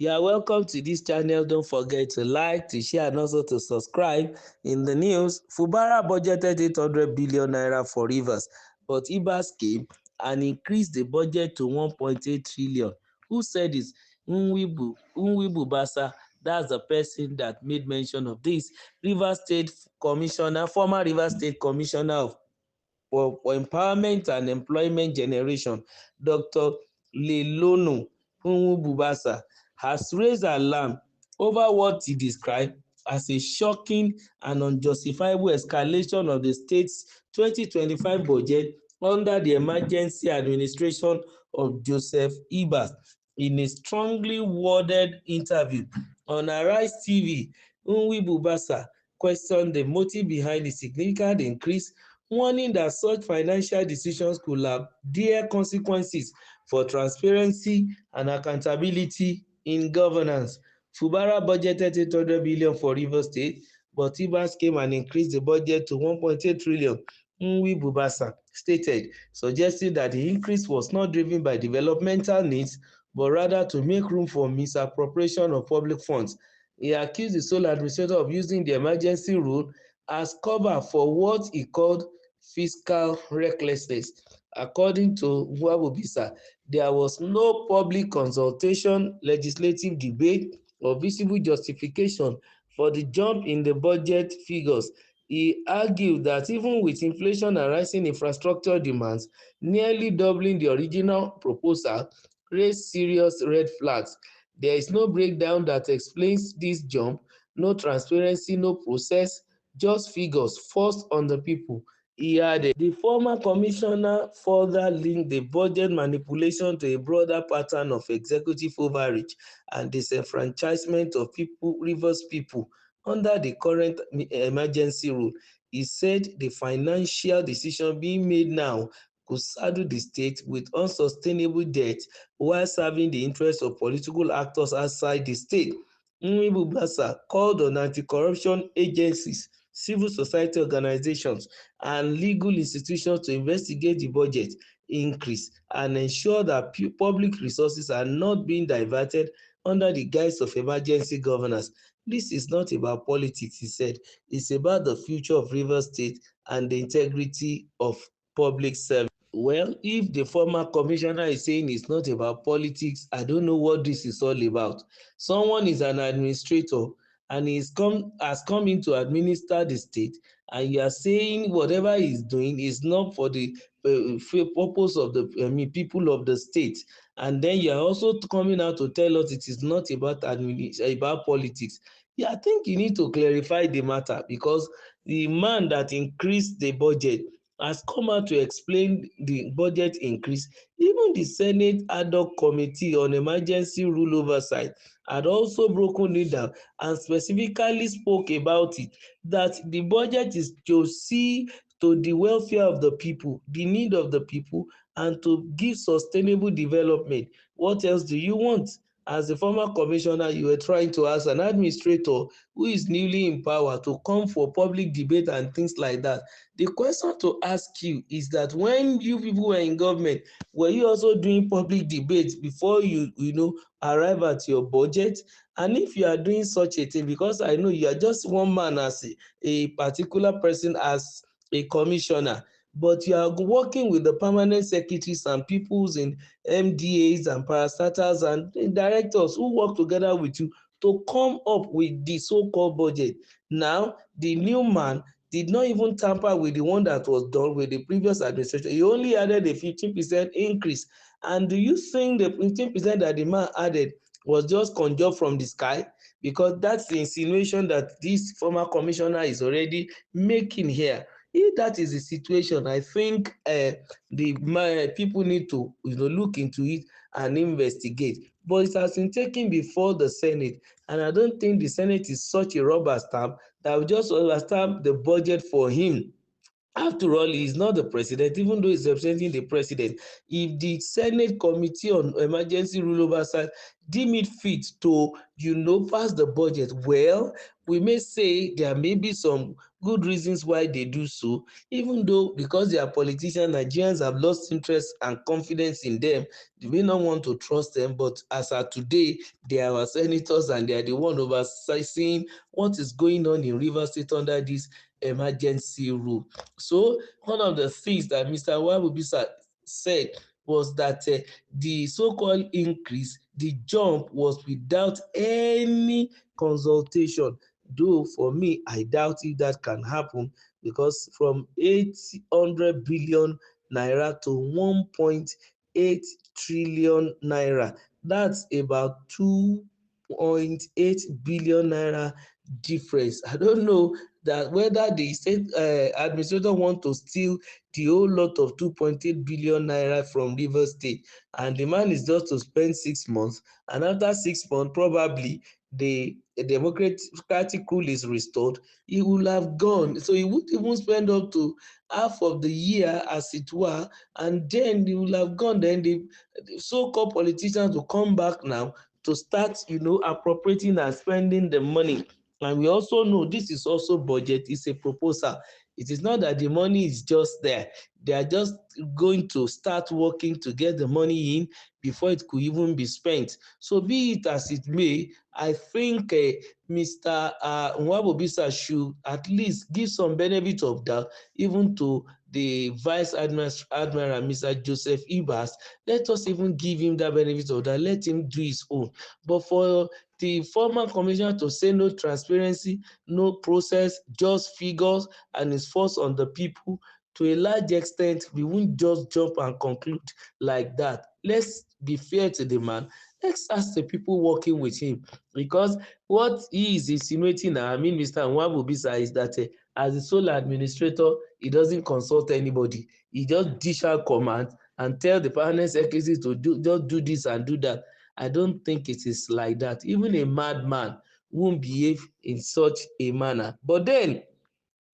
You are welcome to this channel. Don't forget to like, to share, and also to subscribe. In the news, Fubara budgeted 800 billion naira for rivers, but Ibas came and increased the budget to 1.8 trillion. Who said this? Nwibu Basa. That's the person that made mention of this. Rivers State Commissioner, former Rivers State Commissioner for Empowerment and Employment Generation, Dr. Lelono Nwububasa, has raised alarm over what he described as a shocking and unjustifiable escalation of the state's 2025 budget under the emergency administration of Joseph Ibas. In a strongly worded interview on Arise TV, Nwububasa questioned the motive behind the significant increase, warning that such financial decisions could have dire consequences for transparency and accountability in governance. Fubara budgeted 800 billion for Rivers State, but Ibas came and increased the budget to 1.8 trillion. Nwibubasa stated, suggesting that the increase was not driven by developmental needs, but rather to make room for misappropriation of public funds. He accused the sole administrator of using the emergency rule as cover for what he called fiscal recklessness. According to Nwabubisa, there was no public consultation, legislative debate, or visible justification for the jump in the budget figures. He argued that even with inflation and rising infrastructure demands, nearly doubling the original proposal raised serious red flags. There is no breakdown that explains this jump, no transparency, no process, just figures forced on the people. He added, the former commissioner further linked the budget manipulation to a broader pattern of executive overreach and disenfranchisement of Rivers people under the current emergency rule. He said the financial decision being made now could saddle the state with unsustainable debt while serving the interests of political actors outside the state. Nwibubasa called on anti-corruption agencies, civil society organizations, and legal institutions to investigate the budget increase and ensure that public resources are not being diverted under the guise of emergency governance. This is not about politics, he said. It's about the future of Rivers State and the integrity of public service. Well, if the former commissioner is saying it's not about politics, I don't know what this is all about. Someone is an administrator and has come in to administer the state, and you are saying whatever he's doing is not for the purpose of the people of the state, and then you are also coming out to tell us it is not about politics. Yeah, I think you need to clarify the matter, because the man that increased the budget has come out to explain the budget increase. Even the Senate ad hoc committee on emergency rule oversight had also broken it down and specifically spoke about it, that the budget is to see to the welfare of the people, the need of the people, and to give sustainable development. What else do you want? As a former commissioner, you were trying to ask an administrator who is newly in power to come for public debate and things like that. The question to ask you is that when you people were in government, were you also doing public debates before you arrive at your budget? And if you are doing such a thing, because I know you are just one man as a particular person as a commissioner, but you are working with the permanent secretaries and peoples in MDAs and parastatals and directors who work together with you to come up with the so-called budget. Now, the new man did not even tamper with the one that was done with the previous administration. He only added a 15% increase. And do you think the 15% that the man added was just conjured from the sky? Because that's the insinuation that this former commissioner is already making here. If that is the situation, I think the people need to look into it and investigate. But it has been taken before the Senate, and I don't think the Senate is such a rubber stamp that will just overstamp the budget for him. After all, he is not the president, even though he's representing the president. If the Senate Committee on Emergency Rule Oversight deem it fit to, pass the budget, well, we may say there may be some good reasons why they do so, even though because they are politicians, Nigerians have lost interest and confidence in them. They may not want to trust them, but as of today, they are our senators and they are the one overseeing what is going on in Rivers State under this emergency rule. So one of the things that Mr. Wabubisa said was that the so-called increase, the jump was without any consultation. Though for me, I doubt if that can happen, because from 800 billion naira to 1.8 trillion naira, that's about 2.8 billion naira difference. I don't know that whether the state administrator want to steal the whole lot of 2.8 billion naira from Rivers State, and the man is just to spend 6 months, and after 6 months probably the democratic rule is restored, he will have gone. So he would even spend up to half of the year, as it were, and then he will have gone. Then the so-called politicians will come back now to start, appropriating and spending the money. And we also know this is also budget, it's a proposal. It is not that the money is just there. They are just going to start working to get the money in before it could even be spent. So be it as it may, I think Mr. Nwabobisa should at least give some benefit of doubt even to the Vice Admiral, Mr. Joseph Ibas. Let us even give him that benefit of doubt. Let him do his own. But for the former commissioner to say no transparency, no process, just figures, and is forced on the people, to a large extent, we won't just jump and conclude like that. Let's be fair to the man. Let's ask the people working with him, because what he is insinuating now, I mean, Mr. Nwabubisa, is that as the sole administrator, he doesn't consult anybody. He just dish out commands and tell the permanent secretary to just do this and do that. I don't think it is like that. Even a madman won't behave in such a manner. But then,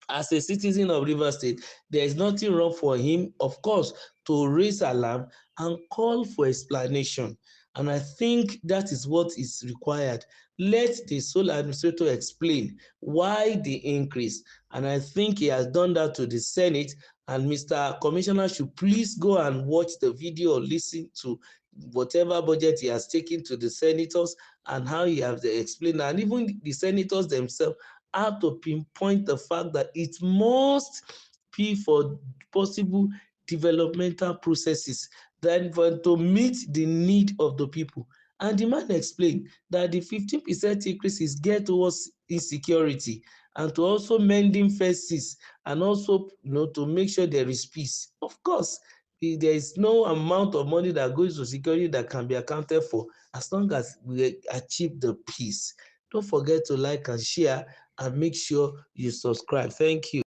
as a citizen of Rivers State, there is nothing wrong for him, of course, to raise alarm and call for explanation. And I think that is what is required. Let the sole administrator explain why the increase. And I think he has done that to the Senate. And Mr. Commissioner should please go and watch the video or listen to whatever budget he has taken to the senators and how he has explained. And even the senators themselves have to pinpoint the fact that it must be for possible developmental processes, then for to meet the need of the people. And the man explained that the 15% increase is geared towards insecurity and to also mending fences, and also to make sure there is peace. Of course, there is no amount of money that goes to security that can be accounted for as long as we achieve the peace. Don't forget to like and share, and make sure you subscribe. Thank you.